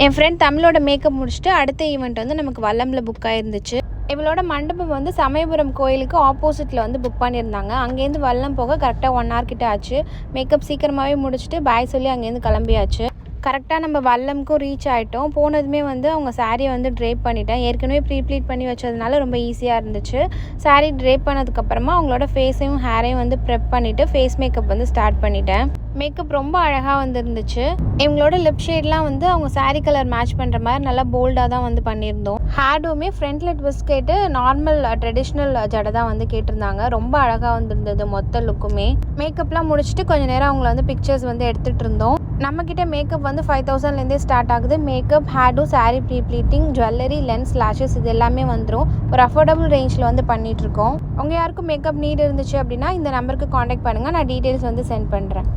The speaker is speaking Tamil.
என் ஃப்ரெண்ட் தமிழோட மேக்கப் முடிச்சுட்டு அடுத்த ஈவெண்ட் வந்து நமக்கு வல்லமில் புக் ஆயிருந்துச்சு. இவளோட மண்டபம் வந்து சமயபுரம் கோயிலுக்கு ஆப்போசிட்டில் வந்து புக் பண்ணியிருந்தாங்க. அங்கேருந்து வல்லம் போக கரெக்டாக 1 hour கிட்ட ஆச்சு. மேக்கப் சீக்கிரமாகவே முடிச்சுட்டு பாய் சொல்லி அங்கேருந்து கிளம்பியாச்சு. கரெக்டாக நம்ம வல்லம்க்கும் ரீச் ஆகிட்டோம். போனதுமே வந்து அவங்க சாரியை வந்து ட்ரேப் பண்ணிட்டேன். ஏற்கனவே ப்ளீட் பண்ணி வச்சதுனால ரொம்ப ஈஸியாக இருந்துச்சு. சாரீ ட்ரேப் பண்ணதுக்கப்புறமா அவங்களோட ஃபேஸையும் ஹேரையும் வந்து ப்ரெப் பண்ணிவிட்டு ஃபேஸ் மேக்கப் வந்து ஸ்டார்ட் பண்ணிட்டேன். மேக்கப் ரொம்ப அழகாக வந்துருந்துச்சு. இவங்களோட லிப் ஷேட்லாம் வந்து அவங்க சாரீ கலர் மேட்ச் பண்ணுற மாதிரி நல்லா போல்டாக தான் வந்து பண்ணியிருந்தோம். ஹேர்டுமே ஃப்ரண்ட்டில் ட்விஸ்ட் கேட்டு நார்மல் ட்ரெடிஷ்னல் ஜடை தான் வந்து கேட்டிருந்தாங்க. ரொம்ப அழகாக வந்துருந்தது மொத்த லுக்குமே. மேக்கப்லாம் முடிச்சுட்டு கொஞ்சம் நேரம் அவங்கள வந்து பிக்சர்ஸ் வந்து எடுத்துகிட்டு இருந்தோம். நம்மக்கிட்ட மேக்கப் வந்து 5000லேருந்தே ஸ்டார்ட் ஆகுது. Makeup, haired, sari pleating, jewellery, lens, lashes இது எல்லாமே வந்துடும். ஒரு அஃபோர்டபுள் ரேஞ்சில் வந்து பண்ணிகிட்ருக்கோம். உங்கள் யாருக்கும் மேக்கப் நீட் இருந்துச்சு அப்படின்னா இந்த நம்பருக்கு காண்டாக்ட் பண்ணுங்கள். நான் டீட்டெயில்ஸ் வந்து சென்ட் பண்ணுறேன்.